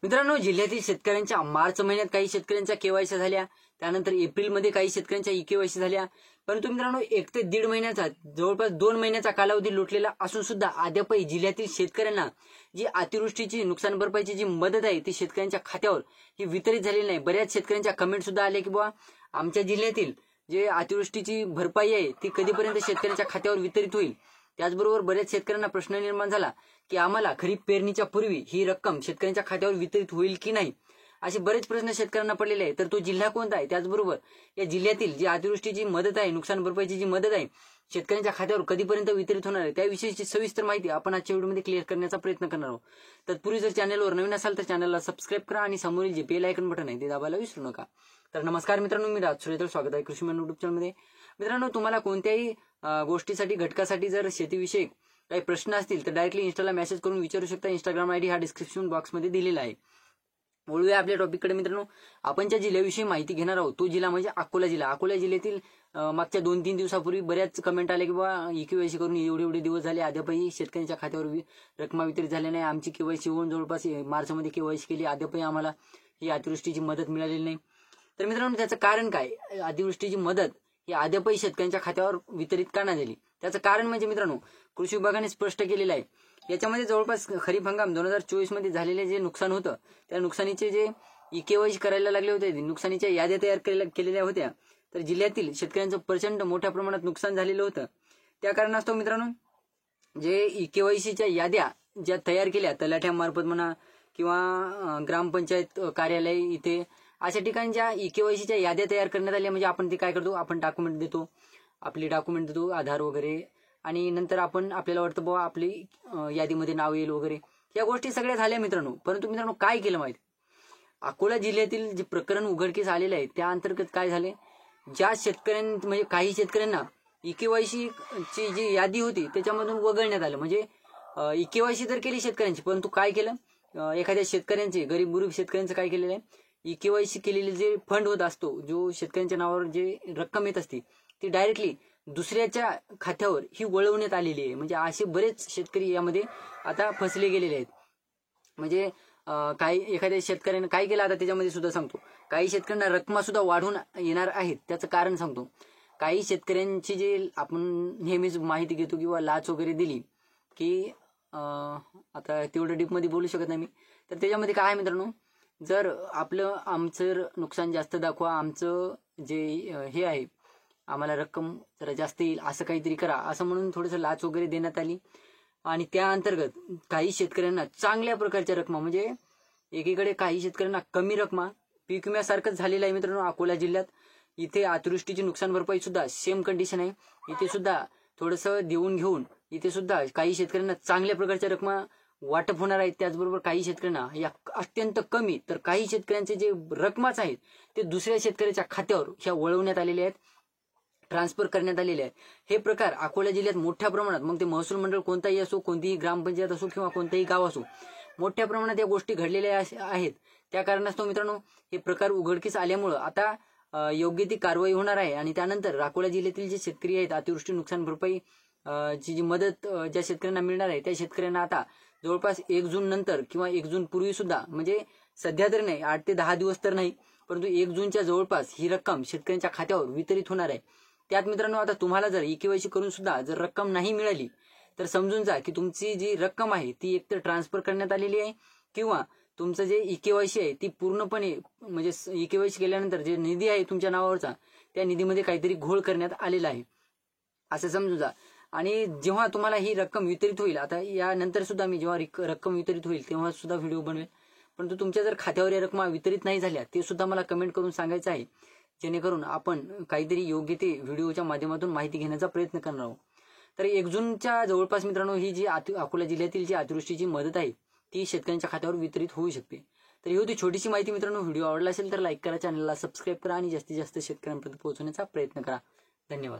मित्रांनो, जिल्ह्यातील शेतकऱ्यांच्या मार्च महिन्यात काही शेतकऱ्यांच्या केवायसी झाल्या, त्यानंतर एप्रिलमध्ये काही शेतकऱ्यांच्या ई-केवायसी झाल्या. परंतु मित्रांनो, 1 ते 1.5 महिन्याचा जवळपास 2 महिन्याचा कालावधी लोटलेला असून सुद्धा अद्यापही जिल्ह्यातील शेतकऱ्यांना जी अतिवृष्टीची नुकसान भरपाईची जी मदत आहे ती शेतकऱ्यांच्या खात्यावर ही वितरित झालेली नाही. बऱ्याच शेतकऱ्यांच्या कमेंट सुद्धा आले की बुवा आमच्या जिल्ह्यातील जे अतिवृष्टीची भरपाई आहे ती कधीपर्यंत शेतकऱ्यांच्या खात्यावर वितरित होईल. त्याचबरोबर बऱ्याच शेतकऱ्यांना प्रश्न निर्माण झाला की आम्हाला खरीप पेरणीच्या पूर्वी ही रक्कम शेतकऱ्यांच्या खात्यावर वितरित होईल की नाही, असे बरेच प्रश्न शेतकऱ्यांना पडलेले आहेत. तर तो जिल्हा कोणता आहे, त्याचबरोबर या जिल्ह्यातील जी अतिवृष्टीची मदत आहे, नुकसान भरपाईची जी मदत आहे शेतकऱ्यांच्या खात्यावर कधीपर्यंत वितरित होणार आहे त्याविषयीची सविस्तर माहिती आपण आजच्या व्हिडिओमध्ये क्लिअर करण्याचा प्रयत्न करणार आहोत. तत्पूर्वी जर चॅनलवर नवीन असाल तर चॅनलला सबस्क्राईब करा आणि समोरील जे बेल आयकॉन बटन आहे ते दाबायला विसरू नका. तर नमस्कार मित्रांनो, मी राज सुरेतर, स्वागत आहे कृषी मन युट्यूब चॅनलमध्ये. मित्रांनो, तुम्हाला कोणत्याही गोष्टीसाठी घटकासाठी जर शेतीविषयी काही प्रश्न असतील तर डायरेक्टली इन्स्टाला मेसेज करून विचारू शकता. इंस्टाग्राम आयडी हा डिस्क्रिप्शन बॉक्समध्ये दिलेला आहे. वळूया आपल्या टॉपिककडे. मित्रांनो, आपण ज्या जिल्ह्याविषयी माहिती घेणार आहोत तो जिल्हा म्हणजे अकोला जिल्हा. अकोला जिल्ह्यातील मागच्या 2-3 दिवसापूर्वी बऱ्याच कमेंट आले की बाबा ई-केवायसी करून एवढे दिवस झाले अद्यापही शेतकऱ्यांच्या खात्यावर रक्कम वितरित झाली नाही. आमची केवायसी होऊन जवळपास मार्चमध्ये केवायसी केली, अद्यापही आम्हाला ही अतिवृष्टीची मदत मिळालेली नाही. तर मित्रांनो, त्याचं कारण काय? अतिवृष्टीची मदत ही अद्यापही शेतकऱ्यांच्या खात्यावर वितरित का नाही झाली? त्याचं कारण म्हणजे मित्रांनो, कृषी विभागाने स्पष्ट केलेलं आहे. याच्यामध्ये जवळपास खरीप हंगाम 2024 मध्ये झालेले जे नुकसान होतं त्या नुकसानीचे जे ई-केवायसी करायला लागले होते, नुकसानीच्या याद्या तयार केलेल्या होत्या, तर जिल्ह्यातील शेतकऱ्यांचं प्रचंड मोठ्या प्रमाणात नुकसान झालेलं होतं. त्या कारणास्तव मित्रांनो, जे ई-केवायसीच्या याद्या ज्या तयार केल्या तलाठ्यामार्फत म्हणा किंवा ग्रामपंचायत कार्यालय इथे अशा ठिकाणी ज्या ई-केवायसीच्या याद्या तयार करण्यात आल्या, म्हणजे आपण ते काय करतो, आपण डॉक्युमेंट देतो, आपले डॉक्युमेंट देतो, आधार वगैरे, आणि नंतर आपल्याला वाटतं बाबा आपली यादीमध्ये नाव येईल वगैरे, या गोष्टी सगळ्या झाल्या मित्रांनो. परंतु मित्रांनो, काय केलं माहिती? अकोला जिल्ह्यातील जे प्रकरण उघडकीस आलेलं आहे त्या अंतर्गत काय झाले, ज्या शेतकऱ्यांना म्हणजे काही शेतकऱ्यांना ई-केवायसीची जी यादी होती त्याच्यामधून वगळण्यात आलं. म्हणजे ई-केवायसी तर केली शेतकऱ्यांची, परंतु काय केलं, एखाद्या शेतकऱ्यांचे गरीब शेतकऱ्यांचं काय केलेलं आहे, ई-केवायसी केलेले जे फंड होत असतो, जो शेतकऱ्यांच्या नावावर जे रक्कम येत असते ती डायरेक्टली दुसऱ्याच्या खात्यावर ही वळवण्यात आलेली आहे. म्हणजे असे बरेच शेतकरी यामध्ये आता फसले गेलेले आहेत. म्हणजे काही एखाद्या शेतकऱ्याने काय केलं आता त्याच्यामध्ये सुद्धा सांगतो. काही शेतकऱ्यांना रक्कमा सुद्धा वाढून येणार आहेत, त्याचं कारण सांगतो. काही शेतकऱ्यांची जे आपण नेहमीच माहिती घेतो किंवा लाच वगैरे दिली की आता तेवढं डीपमध्ये बोलू शकत नाही मी, तर त्याच्यामध्ये काय आहे मित्रांनो, जर आमचं नुकसान जास्त दाखवा, आमचं जे हे आहे आम्हाला रक्कम जरा जास्त येईल असं काहीतरी करा, असं म्हणून थोडंसं लाच वगैरे देण्यात आली. आणि त्या अंतर्गत काही शेतकऱ्यांना चांगल्या प्रकारच्या रकमा, म्हणजे एकीकडे काही शेतकऱ्यांना कमी रकमा, पीक विम्यासारखंच झालेलं आहे मित्रांनो अकोला जिल्ह्यात. इथे अतिवृष्टीची नुकसान भरपाई सुद्धा सेम कंडिशन आहे. इथे सुद्धा थोडंसं देऊन घेऊन इथे सुद्धा काही शेतकऱ्यांना चांगल्या प्रकारच्या रकमा वाटप होणार आहेत. त्याचबरोबर काही शेतकऱ्यांना या अत्यंत कमी, तर काही शेतकऱ्यांचे जे रकमाच आहेत ते दुसऱ्या शेतकऱ्याच्या खात्यावर ह्या वळवण्यात आलेल्या आहेत, ट्रान्सफर करण्यात आलेले आहेत. हे प्रकार अकोला जिल्ह्यात मोठ्या प्रमाणात, मग ते महसूल मंडळ कोणताही असो, कोणतीही ग्रामपंचायत असो किंवा कोणतंही गाव असो, मोठ्या प्रमाणात या गोष्टी घडलेल्या आहेत. त्या कारणास्तव मित्रांनो, हे प्रकार उघडकीस आल्यामुळं आता योग्य ती कारवाई होणार आहे. आणि त्यानंतर अकोला जिल्ह्यातील जे शेतकरी आहेत, अतिवृष्टी नुकसान भरपाई जी मदत ज्या शेतकऱ्यांना मिळणार आहे त्या शेतकऱ्यांना आता जवळपास 1 जून नंतर किंवा 1 जून पूर्वी सुद्धा, म्हणजे सध्या तरी नाही, 8 ते 10 दिवस तर नाही, परंतु 1 जूनच्या जवळपास ही रक्कम शेतकऱ्यांच्या खात्यावर वितरित होणार आहे. त्यात मित्रांनो, आता तुम्हाला जर ई-केवायसी करून सुद्धा जर रक्कम नाही मिळाली तर समजून जा की तुमची जी रक्कम आहे ती एकतर ट्रान्सफर करण्यात आलेली आहे किंवा तुमचं जे ई-केवायसी आहे ती पूर्णपणे, म्हणजे ई-केवायसी केल्यानंतर जे निधी आहे तुमच्या नावावरचा त्या निधीमध्ये काहीतरी घोळ करण्यात आलेला आहे असं समजून जा. आणि जेव्हा तुम्हाला ही रक्कम वितरित होईल, आता यानंतर सुद्धा मी जेव्हा रक्कम वितरित होईल तेव्हा सुद्धा व्हिडिओ बनवेल, परंतु तुमच्या जर खात्यावर या रक्कमा वितरित नाही झाल्या ते सुद्धा मला कमेंट करून सांगायचं आहे, जेणेकरून आपण काहीतरी योग्य ते व्हिडिओच्या माध्यमातून माहिती घेण्याचा प्रयत्न करणार आहोत. तर 1 जूनच्या जवळपास मित्रांनो, ही जी अकोला जिल्ह्यातील जी अतिवृष्टीची मदत आहे ती शेतकऱ्यांच्या खात्यावर वितरित होऊ शकते. तर ही होती छोटीशी माहिती मित्रांनो. व्हिडिओ आवडला असेल तर लाईक करा, चॅनलला सबस्क्राईब करा आणि जास्तीत जास्त शेतकऱ्यांपर्यंत पोहोचवण्याचा प्रयत्न करा. धन्यवाद.